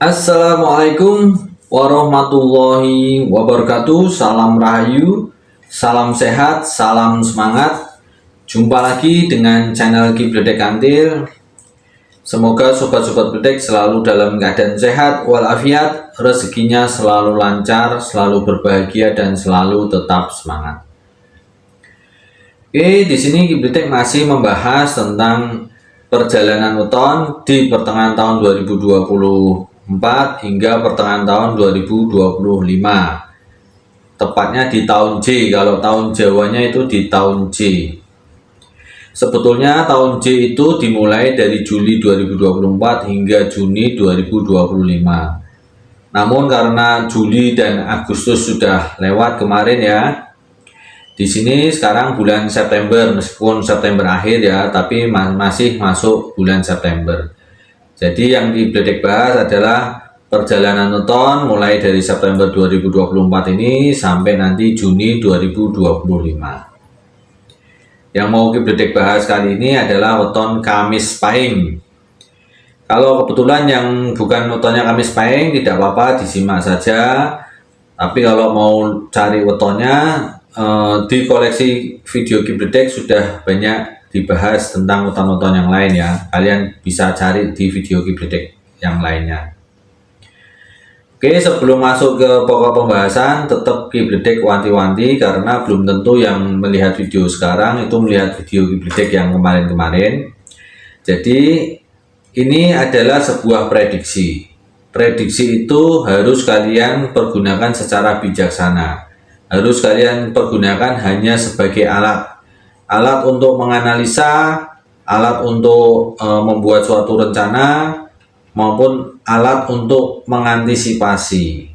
Assalamualaikum warahmatullahi wabarakatuh. Salam rahayu, salam sehat, salam semangat. Jumpa lagi dengan channel Kibledek Kantil. Semoga sobat-sobat Bledek selalu dalam keadaan sehat walafiat, rezekinya selalu lancar, selalu berbahagia dan selalu tetap semangat. Oke, di sini Kibledek masih membahas tentang perjalanan weton di pertengahan tahun 2024 hingga pertengahan tahun 2025, tepatnya di tahun J. Kalau tahun Jawanya itu di tahun J. Sebetulnya tahun J itu dimulai dari Juli 2024 hingga Juni 2025. Namun karena Juli dan Agustus sudah lewat kemarin ya, di sini sekarang bulan September, meskipun September akhir ya, tapi masih masuk bulan September. Jadi yang di Bledek bahas adalah perjalanan weton mulai dari September 2024 ini sampai nanti Juni 2025. Yang mau Bledek bahas kali ini adalah weton Kamis Pahing. Kalau kebetulan yang bukan wetonnya Kamis Pahing tidak apa-apa, disimak saja. Tapi kalau mau cari wetonnya, di koleksi video Bledek sudah banyak dibahas tentang weton-weton yang lain ya. Kalian bisa cari di video Bledek yang lainnya. Oke, sebelum masuk ke pokok pembahasan, tetap Bledek wanti-wanti karena belum tentu yang melihat video sekarang itu melihat video Bledek yang kemarin-kemarin. Jadi ini adalah sebuah prediksi. Prediksi itu harus kalian pergunakan secara bijaksana. Harus kalian pergunakan hanya sebagai alat untuk menganalisa, alat untuk membuat suatu rencana, maupun alat untuk mengantisipasi.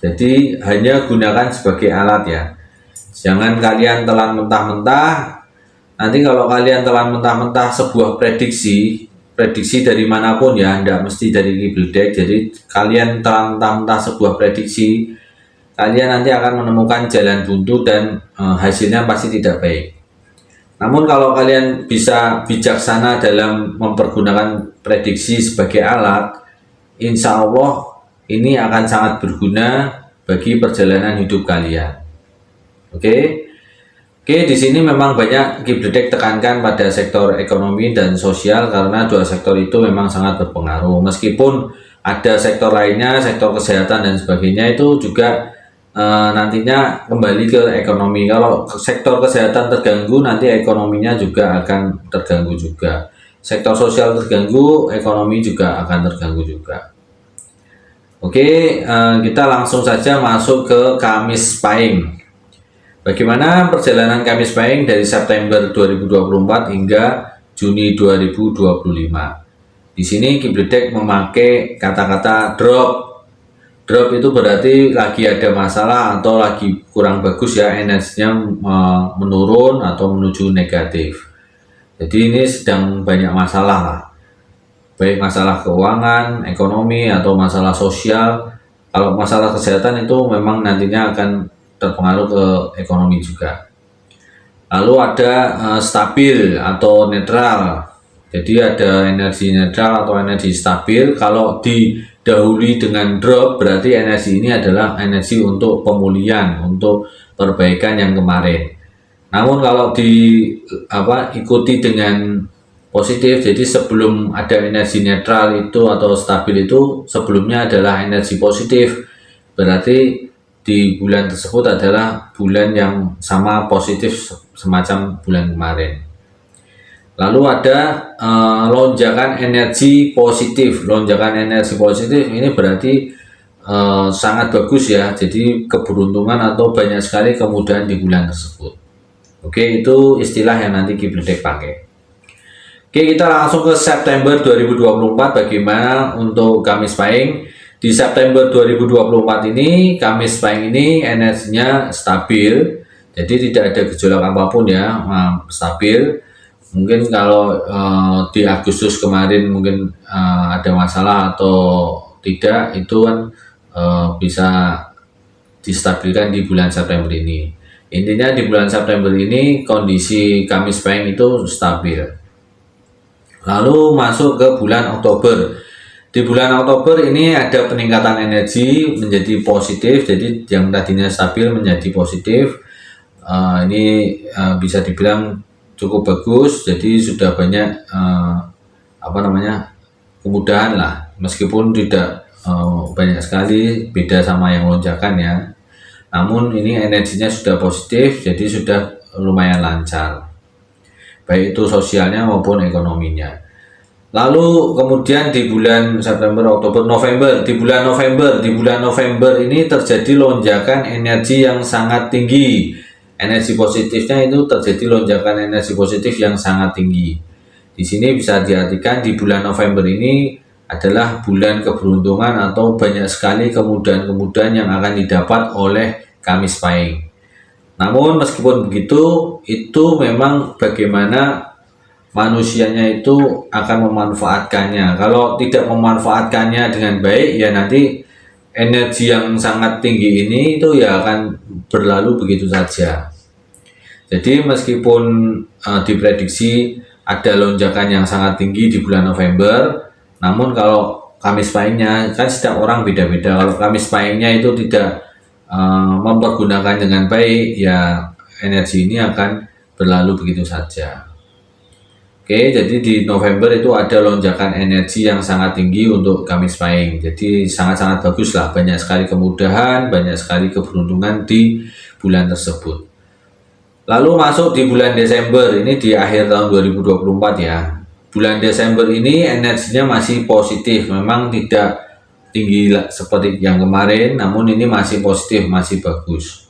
Jadi hanya gunakan sebagai alat ya. Jangan kalian telan mentah-mentah. Nanti kalau kalian telan mentah-mentah sebuah prediksi dari manapun ya, tidak mesti dari Bledek. Jadi kalian telan mentah-mentah sebuah prediksi, kalian nanti akan menemukan jalan buntu dan hasilnya pasti tidak baik. Namun kalau kalian bisa bijaksana dalam mempergunakan prediksi sebagai alat, insya Allah ini akan sangat berguna bagi perjalanan hidup kalian. Oke, di sini memang banyak Bledek tekankan pada sektor ekonomi dan sosial karena dua sektor itu memang sangat berpengaruh. Meskipun ada sektor lainnya, sektor kesehatan dan sebagainya itu juga nantinya kembali ke ekonomi. Kalau sektor kesehatan terganggu, nanti ekonominya juga akan terganggu juga. Sektor sosial terganggu, ekonomi juga akan terganggu juga. Oke, kita langsung saja masuk ke Kamis Pahing. Bagaimana perjalanan Kamis Pahing dari September 2024 hingga Juni 2025? Di sini Bledek memakai kata-kata drop. Drop itu berarti lagi ada masalah atau lagi kurang bagus ya, energinya menurun atau menuju negatif. Jadi ini sedang banyak masalah lah, baik masalah keuangan, ekonomi atau masalah sosial. Kalau masalah kesehatan itu memang nantinya akan terpengaruh ke ekonomi juga. Lalu ada stabil atau netral. Jadi ada energi netral atau energi stabil. Kalau didahului dengan drop, berarti energi ini adalah energi untuk pemulihan, untuk perbaikan yang kemarin. Namun kalau ikuti dengan positif, jadi sebelum ada energi netral itu atau stabil itu, sebelumnya adalah energi positif. Berarti di bulan tersebut adalah bulan yang sama positif semacam bulan kemarin. Lalu ada lonjakan energi positif. Lonjakan energi positif ini berarti sangat bagus ya. Jadi keberuntungan atau banyak sekali kemudahan di bulan tersebut. Oke, itu istilah yang nanti Bledek pakai. Oke, kita langsung ke September 2024. Bagaimana untuk Kamis Pahing? Di September 2024 ini, Kamis Pahing ini energinya stabil. Jadi tidak ada gejolak apapun ya, stabil. Mungkin kalau di Agustus kemarin mungkin ada masalah atau tidak, itu kan bisa distabilkan di bulan September ini. Intinya di bulan September ini kondisi Kamis Pahing itu stabil. Lalu masuk ke bulan Oktober. Di bulan Oktober ini ada peningkatan energi menjadi positif, jadi yang tadinya stabil menjadi positif. Ini bisa dibilang cukup bagus, jadi sudah banyak kemudahan lah, meskipun tidak banyak sekali beda sama yang lonjakan ya. Namun ini energinya sudah positif, jadi sudah lumayan lancar, baik itu sosialnya maupun ekonominya. Lalu kemudian di bulan September, Oktober, November, di bulan November ini terjadi lonjakan energi yang sangat tinggi. Energi positifnya itu terjadi lonjakan energi positif yang sangat tinggi. Di sini bisa diartikan di bulan November ini adalah bulan keberuntungan atau banyak sekali kemudahan-kemudahan yang akan didapat oleh Kamis Pahing. Namun meskipun begitu, itu memang bagaimana manusianya itu akan memanfaatkannya. Kalau tidak memanfaatkannya dengan baik, ya nanti energi yang sangat tinggi ini itu ya akan berlalu begitu saja. Jadi meskipun diprediksi ada lonjakan yang sangat tinggi di bulan November, namun kalau Kamis Pahingnya kan setiap orang beda-beda. Kalau Kamis Pahingnya itu tidak mempergunakan dengan baik, ya energi ini akan berlalu begitu saja. Oke, jadi di November itu ada lonjakan energi yang sangat tinggi untuk Kamis Pahing. Jadi sangat-sangat bagus lah, banyak sekali kemudahan, banyak sekali keberuntungan di bulan tersebut. Lalu masuk di bulan Desember, ini di akhir tahun 2024 ya. Bulan Desember ini energinya masih positif, memang tidak tinggi seperti yang kemarin, namun ini masih positif, masih bagus.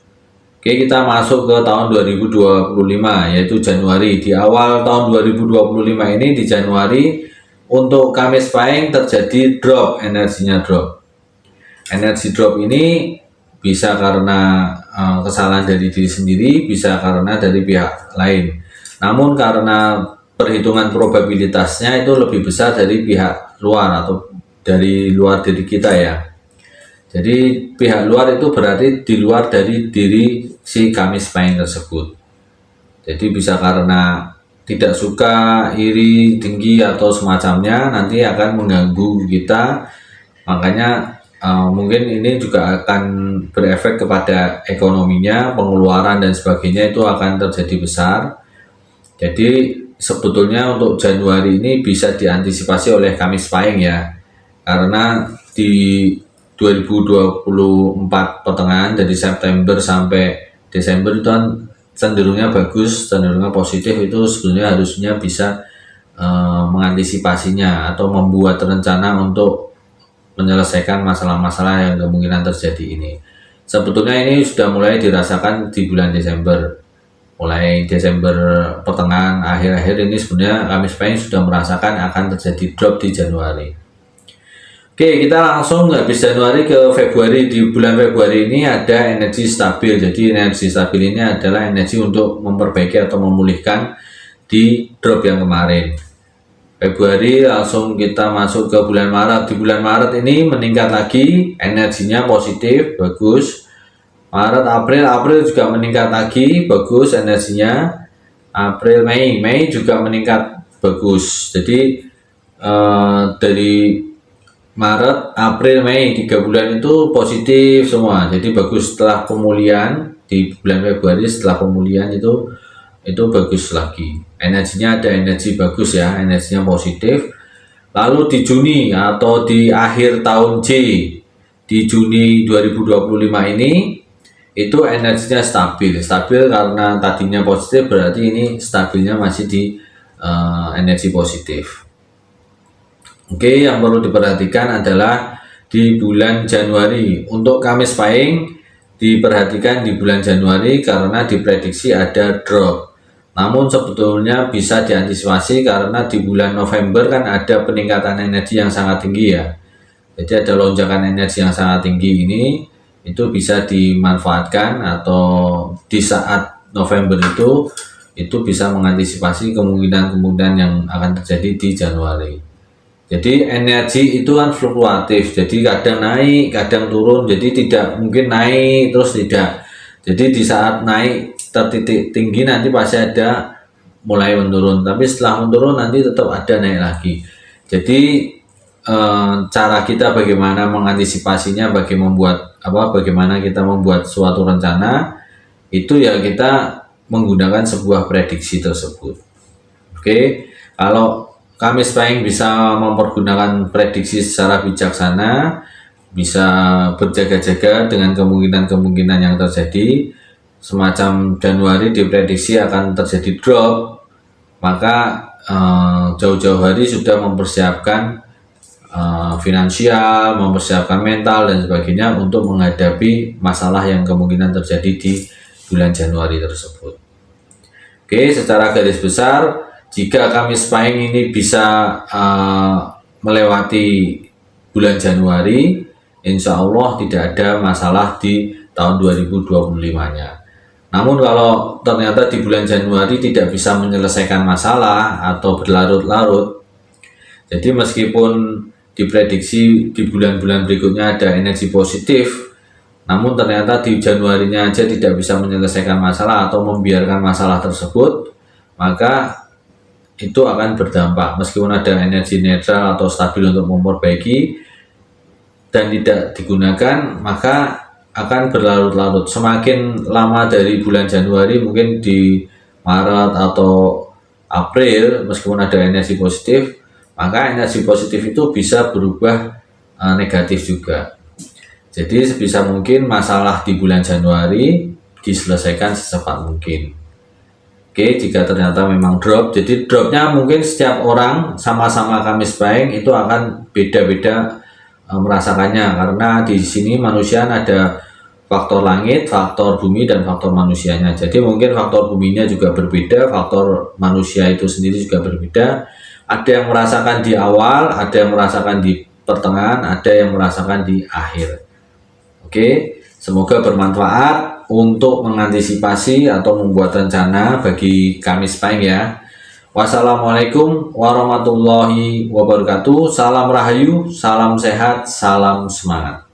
Oke, kita masuk ke tahun 2025, yaitu Januari. Di awal tahun 2025 ini, di Januari, untuk Kamis Pahing terjadi drop, energinya drop. Energi drop ini bisa karena kesalahan dari diri sendiri, bisa karena dari pihak lain. Namun karena perhitungan probabilitasnya itu lebih besar dari pihak luar atau dari luar diri kita ya. Jadi pihak luar itu berarti di luar dari diri si Kamis Pahing tersebut. Jadi bisa karena tidak suka, iri, dengki atau semacamnya, nanti akan mengganggu kita. Makanya mungkin ini juga akan berefek kepada ekonominya, pengeluaran dan sebagainya itu akan terjadi besar. Jadi sebetulnya untuk Januari ini bisa diantisipasi oleh Kamis Pahing ya, karena di 2024 pertengahan dari September sampai Desember itu kan cenderungnya bagus, cenderungnya positif, itu sebenarnya harusnya bisa mengantisipasinya atau membuat rencana untuk menyelesaikan masalah-masalah yang kemungkinan terjadi ini. Sebetulnya ini sudah mulai dirasakan di bulan Desember, mulai Desember pertengahan akhir-akhir ini sebenarnya Kamis Pahing sudah merasakan akan terjadi drop di Januari. Oke, kita langsung habis Januari ke Februari. Di bulan Februari ini ada energi stabil. Jadi energi stabil ini adalah energi untuk memperbaiki atau memulihkan di drop yang kemarin. Februari langsung kita masuk ke bulan Maret. Di bulan Maret ini meningkat lagi, energinya positif, bagus. Maret, April juga meningkat lagi, bagus energinya. April, Mei juga meningkat, bagus. Jadi dari Maret, April, Mei 3 bulan itu positif semua. Jadi bagus. Setelah pemulihan di bulan Februari, setelah pemulihan itu bagus lagi. Energinya ada energi bagus ya, energinya positif. Lalu di Juni atau di akhir tahun J, di Juni 2025 ini itu energinya stabil. Stabil karena tadinya positif, berarti ini stabilnya masih di energi positif. Oke, yang perlu diperhatikan adalah di bulan Januari. Untuk Kamis Pahing diperhatikan di bulan Januari karena diprediksi ada drop. Namun sebetulnya bisa diantisipasi karena di bulan November kan ada peningkatan energi yang sangat tinggi ya. Jadi ada lonjakan energi yang sangat tinggi ini, itu bisa dimanfaatkan atau di saat November itu bisa mengantisipasi kemungkinan-kemungkinan yang akan terjadi di Januari. Jadi energi itu kan fluktuatif, jadi kadang naik, kadang turun, jadi tidak mungkin naik terus tidak. Jadi di saat naik tertitik tinggi nanti pasti ada mulai menurun, tapi setelah menurun nanti tetap ada naik lagi. Jadi cara kita bagaimana mengantisipasinya, bagaimana kita membuat suatu rencana, itu ya kita menggunakan sebuah prediksi tersebut. Oke, kalau Kamis Pahing bisa mempergunakan prediksi secara bijaksana, bisa berjaga-jaga dengan kemungkinan-kemungkinan yang terjadi. Semacam Januari diprediksi akan terjadi drop, maka jauh-jauh hari sudah mempersiapkan finansial, mempersiapkan mental dan sebagainya untuk menghadapi masalah yang kemungkinan terjadi di bulan Januari tersebut. Oke, secara garis besar, jika Kamis Pahing ini bisa melewati bulan Januari, insya Allah tidak ada masalah di tahun 2025-nya. Namun kalau ternyata di bulan Januari tidak bisa menyelesaikan masalah atau berlarut-larut, jadi meskipun diprediksi di bulan-bulan berikutnya ada energi positif, namun ternyata di Januarinya aja tidak bisa menyelesaikan masalah atau membiarkan masalah tersebut, maka itu akan berdampak. Meskipun ada energi netral atau stabil untuk memperbaiki dan tidak digunakan, maka akan berlarut-larut. Semakin lama dari bulan Januari, mungkin di Maret atau April, meskipun ada energi positif, maka energi positif itu bisa berubah negatif juga. Jadi sebisa mungkin masalah di bulan Januari diselesaikan secepat mungkin. Oke, jika ternyata memang drop, jadi dropnya mungkin setiap orang sama-sama Kamis Pahing itu akan beda-beda merasakannya, karena di sini manusia ada faktor langit, faktor bumi, dan faktor manusianya. Jadi mungkin faktor buminya juga berbeda, faktor manusia itu sendiri juga berbeda. Ada yang merasakan di awal, ada yang merasakan di pertengahan, ada yang merasakan di akhir. Oke, semoga bermanfaat untuk mengantisipasi atau membuat rencana bagi Kamis Pahing ya. Wassalamualaikum warahmatullahi wabarakatuh. Salam rahayu, salam sehat, salam semangat.